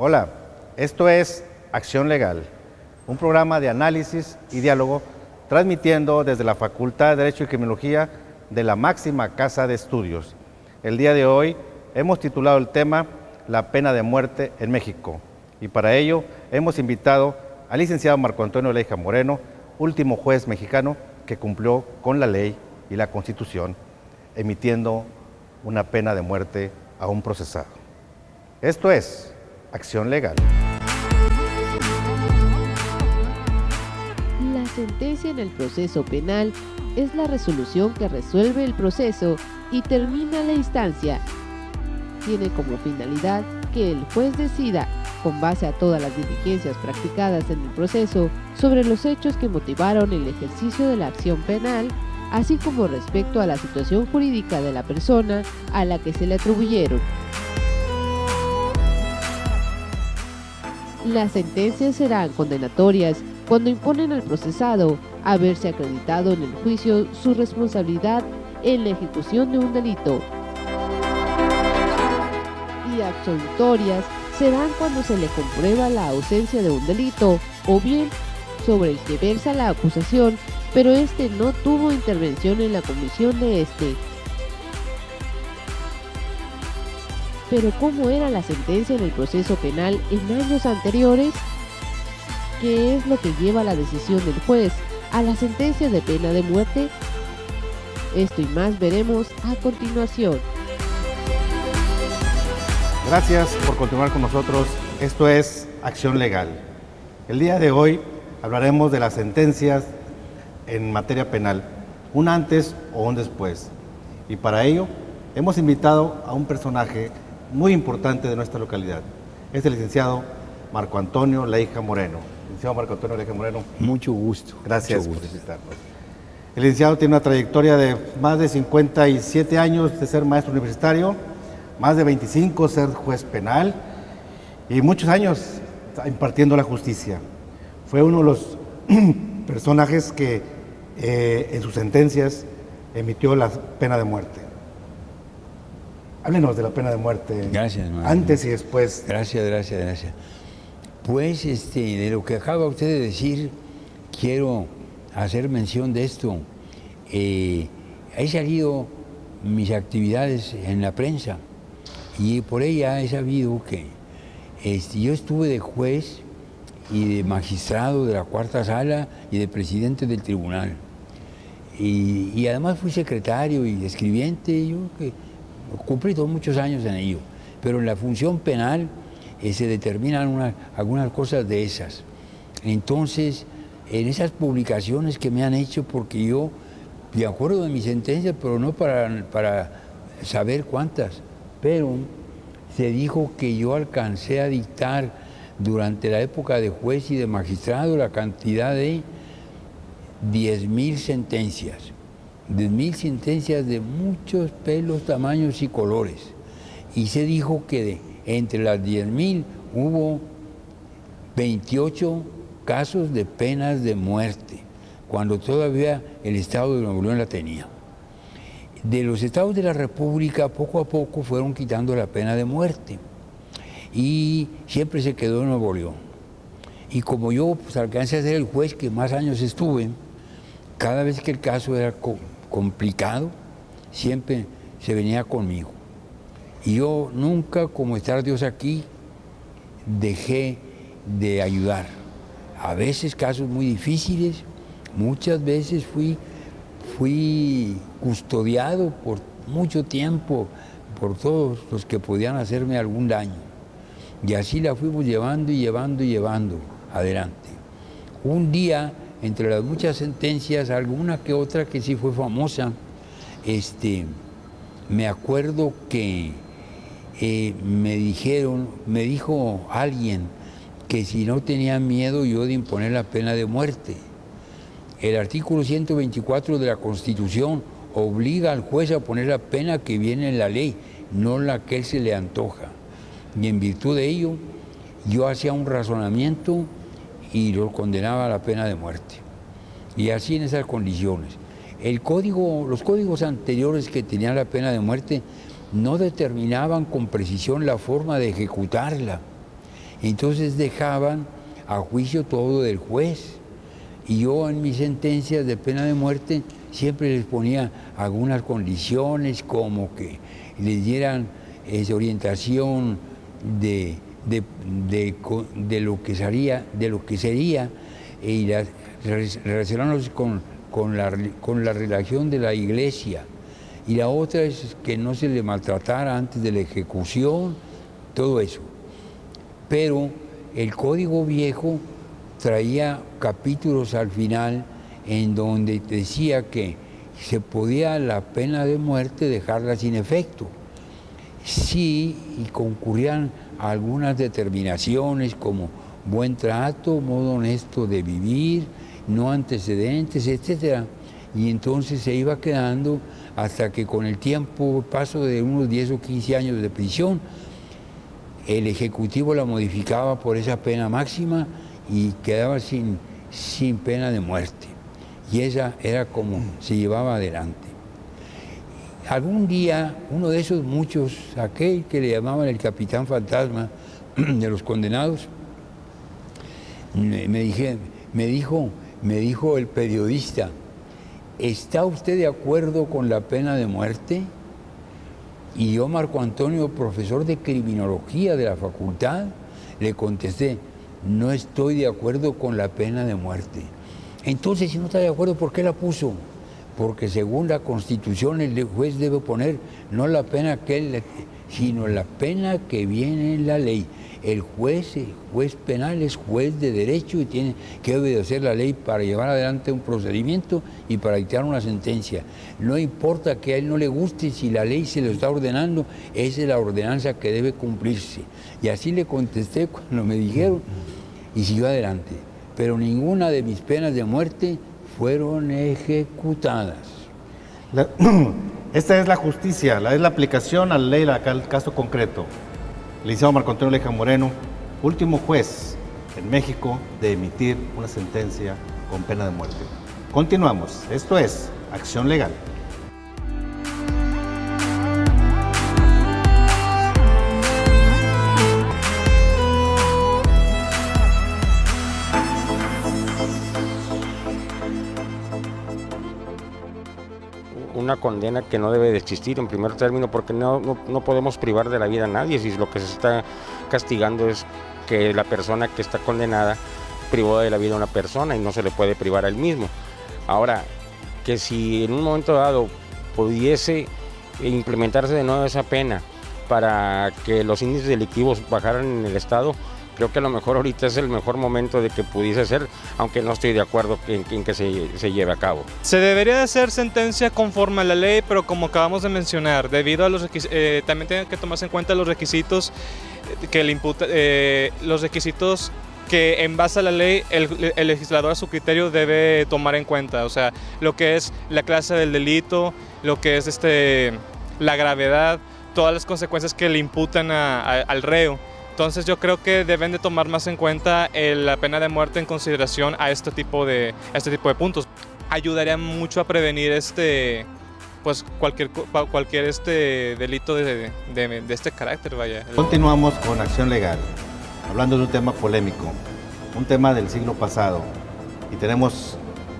Hola, esto es Acción Legal, un programa de análisis y diálogo transmitiendo desde la Facultad de Derecho y Criminología de la máxima casa de estudios. El día de hoy hemos titulado el tema La pena de muerte en México y para ello hemos invitado al licenciado Marco Antonio Leija Moreno, último juez mexicano que cumplió con la ley y la Constitución, emitiendo una pena de muerte a un procesado. Esto es Acción Legal. La sentencia en el proceso penal es la resolución que resuelve el proceso y termina la instancia. Tiene como finalidad que el juez decida, con base a todas las diligencias practicadas en el proceso, sobre los hechos que motivaron el ejercicio de la acción penal, así como respecto a la situación jurídica de la persona a la que se le atribuyeron. Las sentencias serán condenatorias cuando imponen al procesado haberse acreditado en el juicio su responsabilidad en la ejecución de un delito. Y absolutorias serán cuando se le comprueba la ausencia de un delito o bien sobre el que versa la acusación, pero este no tuvo intervención en la comisión de este. Pero ¿cómo era la sentencia en el proceso penal en años anteriores? ¿Qué es lo que lleva a la decisión del juez a la sentencia de pena de muerte? Esto y más veremos a continuación. Gracias por continuar con nosotros. Esto es Acción Legal. El día de hoy hablaremos de las sentencias en materia penal, un antes o un después. Y para ello hemos invitado a un personaje muy importante de nuestra localidad. Es el licenciado Marco Antonio Leija Moreno. Licenciado Marco Antonio Leija Moreno. Mucho gusto. Gracias por visitarnos. El licenciado tiene una trayectoria de más de 57 años de ser maestro universitario, más de 25 ser juez penal y muchos años impartiendo la justicia. Fue uno de los personajes que en sus sentencias emitió la pena de muerte. Háblenos de la pena de muerte. Gracias, hermano. Antes y después. Gracias. Pues de lo que acaba usted de decir, quiero hacer mención de esto. He salido mis actividades en la prensa y por ella he sabido que yo estuve de juez y de magistrado de la cuarta sala y de presidente del tribunal. Y además fui secretario y escribiente, yo que cumplí todos muchos años en ello. Pero en la función penal se determinan algunas cosas de esas. Entonces, en esas publicaciones que me han hecho, porque yo me acuerdo de mi sentencia, pero no para saber cuántas, pero se dijo que yo alcancé a dictar durante la época de juez y de magistrado la cantidad de 10,000 sentencias. 10,000 sentencias de muchos pelos, tamaños y colores. Y se dijo que entre las 10,000 hubo 28 casos de penas de muerte, cuando todavía el Estado de Nuevo León la tenía. De los estados de la República, poco a poco fueron quitando la pena de muerte y siempre se quedó en Nuevo León. Y como yo pues, alcancé a ser el juez que más años estuve, cada vez que el caso era complicado, siempre se venía conmigo. Y yo nunca, como estar Dios aquí, dejé de ayudar. A veces casos muy difíciles, muchas veces fui custodiado por mucho tiempo por todos los que podían hacerme algún daño. Y así la fuimos llevando adelante. Un día, entre las muchas sentencias, alguna que otra que sí fue famosa, me acuerdo que me dijo alguien que si no tenía miedo yo de imponer la pena de muerte. El artículo 124 de la Constitución obliga al juez a poner la pena que viene en la ley, no la que él se le antoja. Y en virtud de ello, yo hacía un razonamiento y lo condenaba a la pena de muerte. Y así en esas condiciones. Los códigos anteriores que tenían la pena de muerte no determinaban con precisión la forma de ejecutarla. Entonces dejaban a juicio todo del juez. Y yo en mis sentencias de pena de muerte siempre les ponía algunas condiciones, como que les dieran orientación de lo que sería y relacionarnos con la relación de la iglesia. Y la otra es que no se le maltratara antes de la ejecución, todo eso. Pero el Código Viejo traía capítulos al final en donde decía que se podía la pena de muerte dejarla sin efecto. Sí, y concurrían algunas determinaciones como buen trato, modo honesto de vivir, no antecedentes, etc. Y entonces se iba quedando hasta que con el tiempo, paso de unos 10 o 15 años de prisión, el Ejecutivo la modificaba por esa pena máxima y quedaba sin pena de muerte. Y esa era como se llevaba adelante. Algún día, uno de esos muchos, aquel que le llamaban el Capitán Fantasma de los condenados, me dijo el periodista: ¿está usted de acuerdo con la pena de muerte? Y yo, Marco Antonio, profesor de criminología de la facultad, le contesté: no estoy de acuerdo con la pena de muerte. Entonces, si no está de acuerdo, ¿por qué la puso? Porque según la Constitución el juez debe poner no la pena sino la pena que viene en la ley. El juez penal es juez de derecho y tiene que obedecer la ley para llevar adelante un procedimiento y para dictar una sentencia. No importa que a él no le guste, si la ley se lo está ordenando, esa es la ordenanza que debe cumplirse. Y así le contesté cuando me dijeron y siguió adelante. Pero ninguna de mis penas de muerte fueron ejecutadas. Esta es la justicia, es la aplicación a la ley, al caso concreto. Licenciado Marco Antonio Leija Moreno, último juez en México de emitir una sentencia con pena de muerte. Continuamos, esto es Acción Legal. Una condena que no debe de existir en primer término, porque no podemos privar de la vida a nadie, si lo que se está castigando es que la persona que está condenada privó de la vida a una persona y no se le puede privar a él mismo. Ahora, que si en un momento dado pudiese implementarse de nuevo esa pena para que los índices delictivos bajaran en el Estado, creo que a lo mejor ahorita es el mejor momento de que pudiese ser, aunque no estoy de acuerdo en que se lleve a cabo. Se debería de hacer sentencia conforme a la ley, pero como acabamos de mencionar, debido a los también tienen que tomarse en cuenta los requisitos que le imputa, los requisitos que en base a la ley el legislador a su criterio debe tomar en cuenta, o sea, lo que es la clase del delito, lo que es la gravedad, todas las consecuencias que le imputan al reo. Entonces yo creo que deben de tomar más en cuenta la pena de muerte en consideración a este tipo de puntos. Ayudaría mucho a prevenir pues cualquier delito de este carácter, vaya. Continuamos con Acción Legal, hablando de un tema polémico, un tema del siglo pasado, y tenemos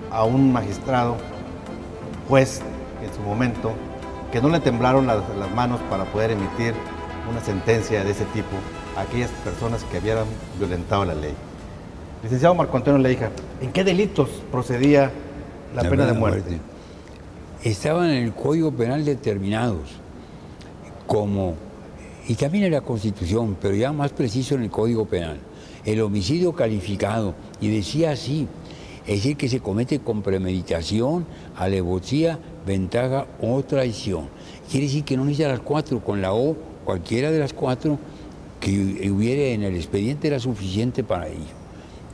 a un magistrado, juez en su momento, que no le temblaron las manos para poder emitir una sentencia de ese tipo a aquellas personas que habían violentado la ley. Licenciado Marco Antonio Leija, ¿en qué delitos procedía la pena de muerte? Estaban en el Código Penal determinados, y también en la Constitución, pero ya más preciso en el Código Penal, el homicidio calificado, y decía así, es decir, que se comete con premeditación, alevosía, ventaja o traición. Quiere decir que no necesita las cuatro, con la O, cualquiera de las cuatro que hubiera en el expediente era suficiente para ello.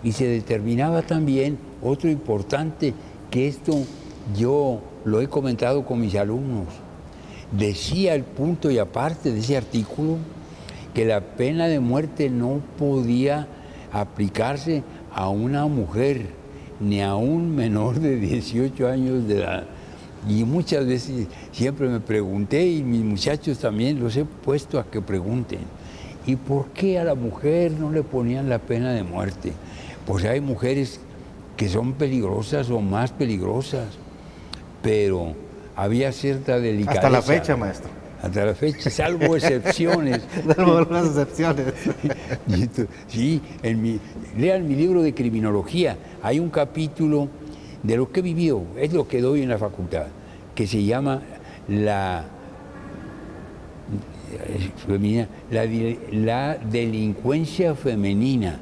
Y se determinaba también otro importante, que esto yo lo he comentado con mis alumnos. Decía el punto y aparte de ese artículo que la pena de muerte no podía aplicarse a una mujer ni a un menor de 18 años de edad. Y muchas veces siempre me pregunté, y mis muchachos también los he puesto a que pregunten. ¿Y por qué a la mujer no le ponían la pena de muerte? Pues hay mujeres que son peligrosas o más peligrosas, pero había cierta delicadeza. Hasta la fecha, maestro. Hasta la fecha, salvo excepciones. Salvo algunas excepciones. Sí, lean mi libro de criminología. Hay un capítulo de lo que he vivido, es lo que doy en la facultad, que se llama la delincuencia femenina.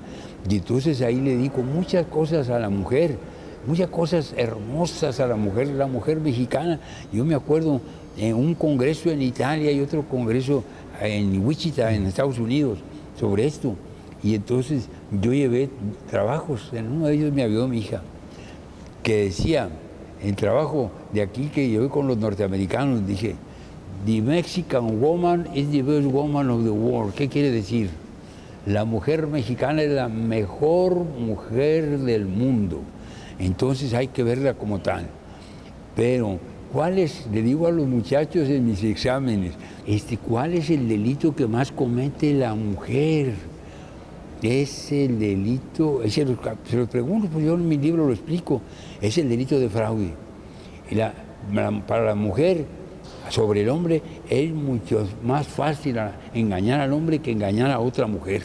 Y entonces ahí le digo muchas cosas a la mujer, muchas cosas hermosas a la mujer mexicana. Yo me acuerdo en un congreso en Italia y otro congreso en Wichita, en Estados Unidos, sobre esto. Y entonces yo llevé trabajos, en uno de ellos me ayudó mi hija, que decía, el trabajo de aquí que llevé con los norteamericanos, dije, "The Mexican woman is the best woman of the world". ¿Qué quiere decir? La mujer mexicana es la mejor mujer del mundo. Entonces hay que verla como tal. Pero, le digo a los muchachos en mis exámenes, ¿cuál es el delito que más comete la mujer? Es el delito, se los pregunto, pues yo en mi libro lo explico, es el delito de fraude. Para la mujer, sobre el hombre, es mucho más fácil engañar al hombre que engañar a otra mujer.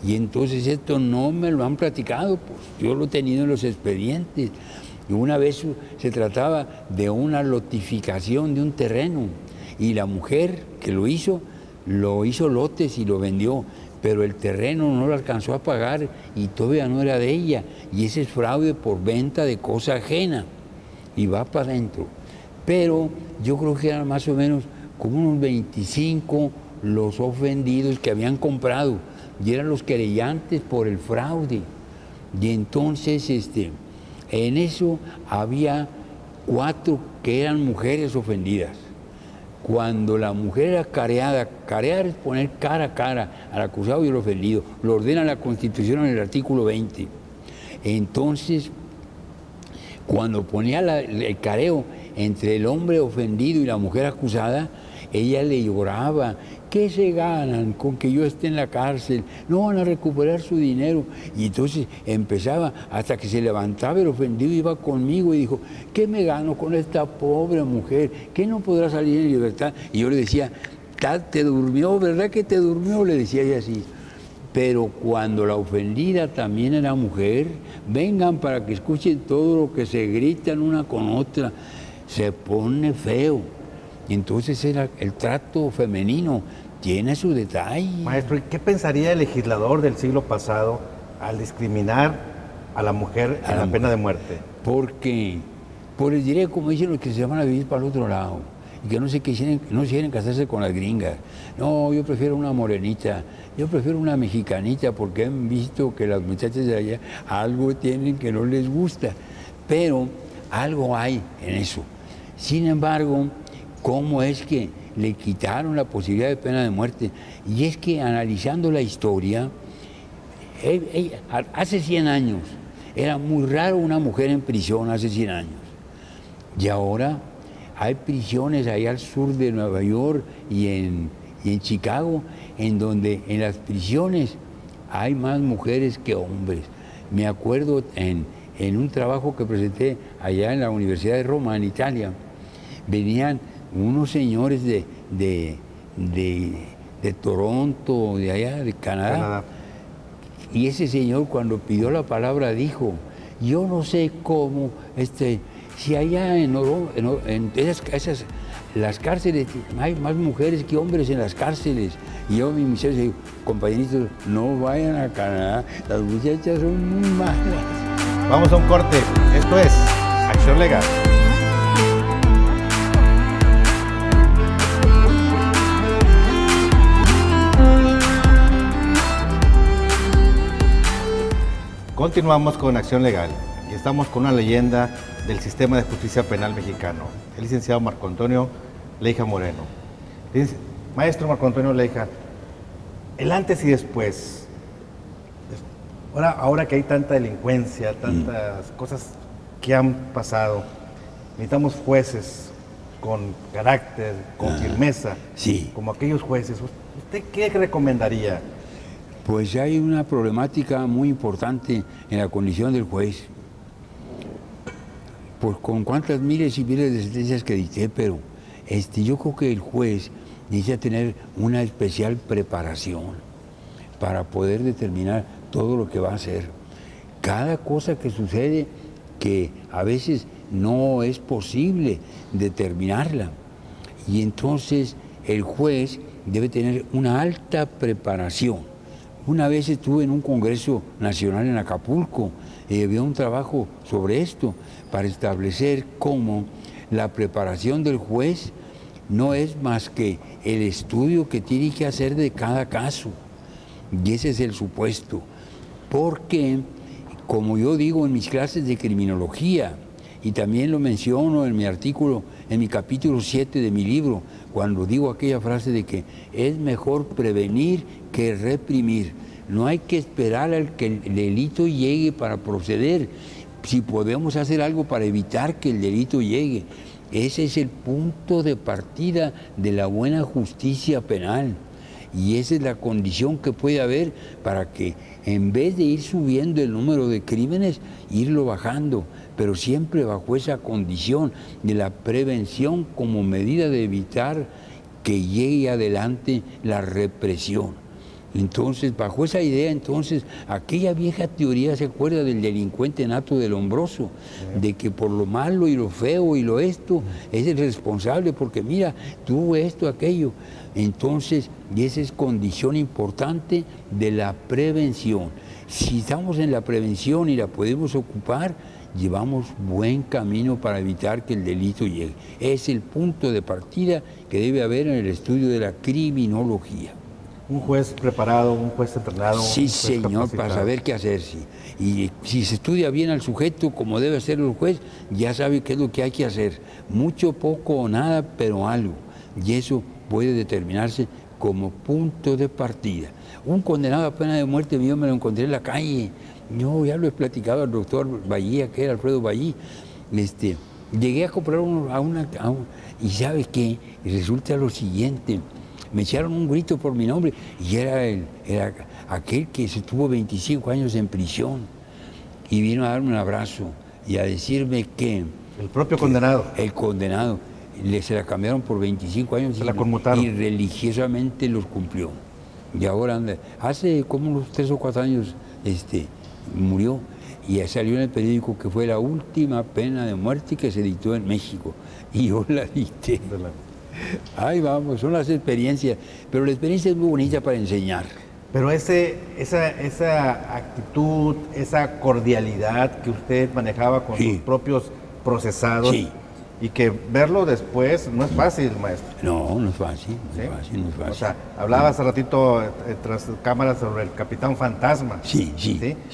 Y entonces esto no me lo han platicado, pues yo lo he tenido en los expedientes. Y una vez se trataba de una lotificación de un terreno y la mujer que lo hizo lotes y lo vendió, pero el terreno no lo alcanzó a pagar y todavía no era de ella. Y ese es fraude por venta de cosa ajena y va para adentro. Pero yo creo que eran más o menos como unos 25 los ofendidos que habían comprado y eran los querellantes por el fraude. Y entonces en eso había 4 que eran mujeres ofendidas. Cuando la mujer era careada, carear es poner cara a cara al acusado y al ofendido, lo ordena la Constitución en el artículo 20. Entonces, cuando ponía el careo entre el hombre ofendido y la mujer acusada, ella le lloraba. ¿Qué se ganan con que yo esté en la cárcel? No van a recuperar su dinero. Y entonces empezaba, hasta que se levantaba el ofendido, iba conmigo y dijo, ¿qué me gano con esta pobre mujer? ¿Qué no podrá salir en libertad? Y yo le decía, ¿te durmió? ¿Verdad que te durmió? Le decía ella así. Pero cuando la ofendida también era mujer, vengan para que escuchen todo lo que se gritan una con otra. Se pone feo. Y entonces era el trato femenino, tiene su detalle. Maestro, ¿y qué pensaría el legislador del siglo pasado al discriminar a la mujer en la pena de muerte? Porque, pues les diré, como dicen los que se van a vivir para el otro lado, y que no quieren casarse con las gringas. No, yo prefiero una morenita, yo prefiero una mexicanita, porque han visto que las muchachas de allá algo tienen que no les gusta. Pero algo hay en eso. Sin embargo, ¿cómo es que le quitaron la posibilidad de pena de muerte? Y es que analizando la historia, hace 100 años, era muy raro una mujer en prisión hace 100 años. Y ahora hay prisiones allá al sur de Nueva York y en Chicago, en donde en las prisiones hay más mujeres que hombres. Me acuerdo en un trabajo que presenté allá en la Universidad de Roma, en Italia, venían unos señores de Toronto, de allá, de Canadá. Y ese señor cuando pidió la palabra dijo, yo no sé cómo, si allá en las cárceles hay más mujeres que hombres en las cárceles. Y yo, mis muchachos, digo, compañeritos, no vayan a Canadá, las muchachas son muy malas. Vamos a un corte, esto es Acción Legal. Continuamos con Acción Legal y estamos con una leyenda del sistema de justicia penal mexicano, el licenciado Marco Antonio Leija Moreno. Maestro Marco Antonio Leija, el antes y después, ahora que hay tanta delincuencia, tantas cosas que han pasado, necesitamos jueces con carácter, con firmeza, sí. como aquellos jueces, ¿usted qué recomendaría? Pues hay una problemática muy importante en la condición del juez. Pues con cuántas miles y miles de sentencias que dicté, pero yo creo que el juez necesita tener una especial preparación para poder determinar todo lo que va a hacer. Cada cosa que sucede que a veces no es posible determinarla. Y entonces el juez debe tener una alta preparación. Una vez estuve en un congreso nacional en Acapulco y había un trabajo sobre esto para establecer cómo la preparación del juez no es más que el estudio que tiene que hacer de cada caso. Y ese es el supuesto. Porque, como yo digo en mis clases de criminología, y también lo menciono en mi artículo, en mi capítulo 7 de mi libro, cuando digo aquella frase de que es mejor prevenir que reprimir. No hay que esperar al que el delito llegue para proceder. Si podemos hacer algo para evitar que el delito llegue. Ese es el punto de partida de la buena justicia penal. Y esa es la condición que puede haber para que, en vez de ir subiendo el número de crímenes, irlo bajando, pero siempre bajo esa condición de la prevención como medida de evitar que llegue adelante la represión. Entonces, bajo esa idea, entonces, aquella vieja teoría se acuerda del delincuente nato del Lombroso, de que por lo malo y lo feo y lo esto es el responsable, porque mira, tuvo esto, aquello. Entonces, y esa es condición importante de la prevención. Si estamos en la prevención y la podemos ocupar, llevamos buen camino para evitar que el delito llegue. Es el punto de partida que debe haber en el estudio de la criminología. Un juez preparado, un juez entrenado. Sí, señor, para saber qué hacer, sí. Y si se estudia bien al sujeto, como debe hacerlo el juez, ya sabe qué es lo que hay que hacer. Mucho, poco o nada, pero algo. Y eso puede determinarse como punto de partida. Un condenado a pena de muerte mío me lo encontré en la calle. Yo ya lo he platicado al doctor Ballí, que era Alfredo Ballí. Llegué a comprar y ¿sabe qué? Y resulta lo siguiente. Me echaron un grito por mi nombre y era aquel que se tuvo 25 años en prisión y vino a darme un abrazo y a decirme que... El propio condenado. El condenado. Se la cambiaron por 25 años se la conmutaron. Y religiosamente los cumplió. Y ahora anda, hace como unos 3 o 4 años murió y salió en el periódico que fue la última pena de muerte que se dictó en México. Y yo la dicté. Ay, vamos, son las experiencias, pero la experiencia es muy bonita para enseñar. Pero esa actitud, esa cordialidad que usted manejaba con sus propios procesados, y que verlo después no es fácil, maestro. No, no es fácil, no es fácil. O sea, hablaba hace ratito tras cámaras sobre el Capitán Fantasma. Sí.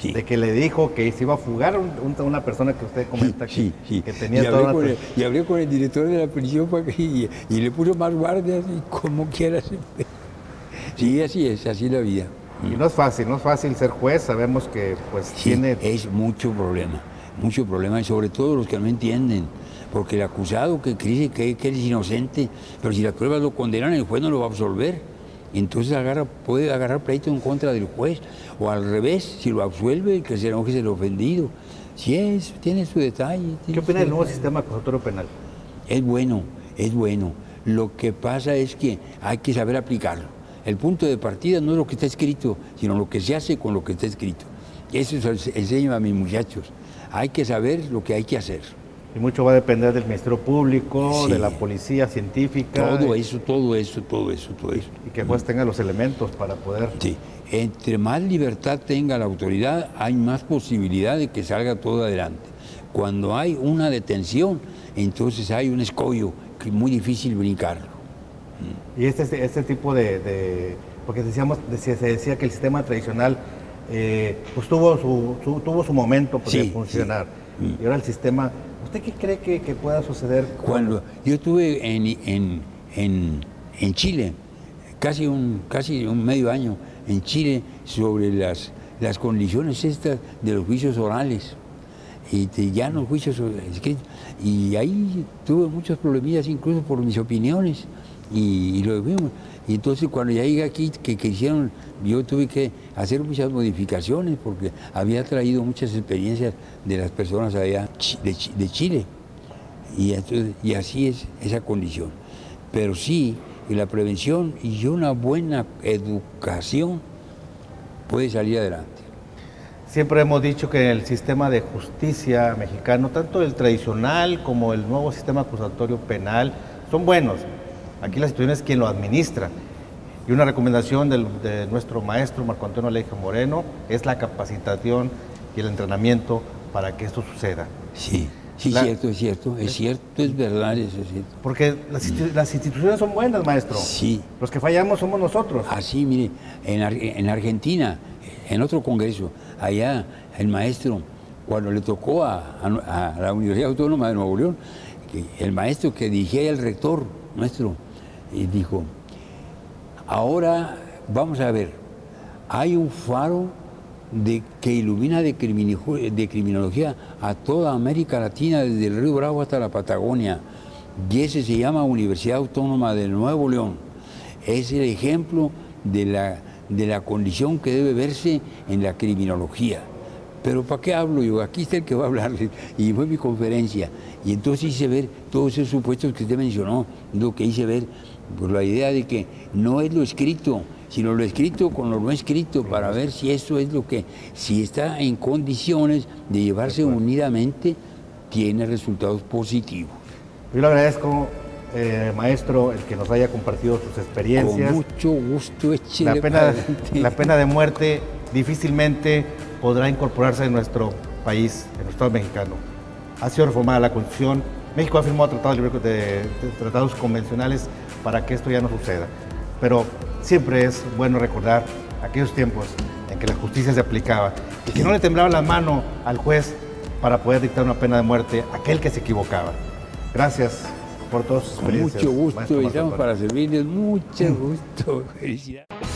De que le dijo que se iba a fugar una persona que usted comenta que tenía toda una... Y hablé con el director de la prisión y le puso más guardias y como quiera. Sí, así es la vida. Y no es fácil ser juez, sabemos que pues tiene... Es mucho problema, y sobre todo los que no entienden. Porque el acusado que dice que es inocente, pero si las pruebas lo condenan, el juez no lo va a absolver. Y entonces puede agarrar pleito en contra del juez. O al revés, si lo absuelve, que se enoje el ofendido. Sí, tiene su detalle. ¿Qué opina del nuevo sistema acusatorio penal? Es bueno. Lo que pasa es que hay que saber aplicarlo. El punto de partida no es lo que está escrito, sino lo que se hace con lo que está escrito. Eso enseño a mis muchachos. Hay que saber lo que hay que hacer. Y mucho va a depender del Ministerio Público, de la Policía Científica. Todo eso. Y que el juez tenga los elementos para poder... Sí. Entre más libertad tenga la autoridad, hay más posibilidad de que salga todo adelante. Cuando hay una detención, entonces hay un escollo que es muy difícil brincarlo. Y este tipo porque se decía que el sistema tradicional pues tuvo su momento de funcionar. Sí. Y ahora el sistema... ¿Usted qué cree que pueda suceder? Cuando yo estuve en Chile, casi un medio año en Chile, sobre las condiciones estas de los juicios orales. y ya los juicios escritos. Y ahí tuve muchos problemillas incluso por mis opiniones y lo vimos. Y entonces cuando ya llegué aquí, que hicieron, yo tuve que hacer muchas modificaciones porque había traído muchas experiencias de las personas allá de Chile. Y así es esa condición. Pero sí, y la prevención y una buena educación puede salir adelante. Siempre hemos dicho que el sistema de justicia mexicano, tanto el tradicional como el nuevo sistema acusatorio penal, son buenos. Aquí la situación es quien lo administra. Y una recomendación de nuestro maestro Marco Antonio Alejo Moreno es la capacitación y el entrenamiento para que esto suceda. Sí, sí, es cierto, es verdad, eso es cierto. Porque las instituciones son buenas, maestro. Sí. Los que fallamos somos nosotros. Así, mire, en Argentina, en otro congreso, allá el maestro, cuando le tocó a la Universidad Autónoma de Nuevo León, el maestro que dirigía el rector nuestro, dijo, ahora vamos a ver, hay un faro que ilumina de criminología a toda América Latina, desde el Río Bravo hasta la Patagonia, y ese se llama Universidad Autónoma de Nuevo León. Es el ejemplo de la condición que debe verse en la criminología. Pero ¿para qué hablo yo? Aquí está el que va a hablarle, y fue mi conferencia. Y entonces hice ver todos esos supuestos que usted mencionó, lo que hice ver, por la idea de que no es lo escrito, sino lo escrito con lo no escrito, para ver si eso es lo que, si está en condiciones de llevarse unidamente, tiene resultados positivos. Yo le agradezco, maestro, el que nos haya compartido sus experiencias. Con mucho gusto, la pena de muerte difícilmente podrá incorporarse en nuestro país, en nuestro Estado mexicano. Ha sido reformada la Constitución, México ha firmado tratados convencionales para que esto ya no suceda. Pero siempre es bueno recordar aquellos tiempos en que la justicia se aplicaba y que no le temblaba la mano al juez para poder dictar una pena de muerte a aquel que se equivocaba. Gracias por todas sus experiencias. Mucho gusto, estamos para servirles, mucho gusto. Felicidades.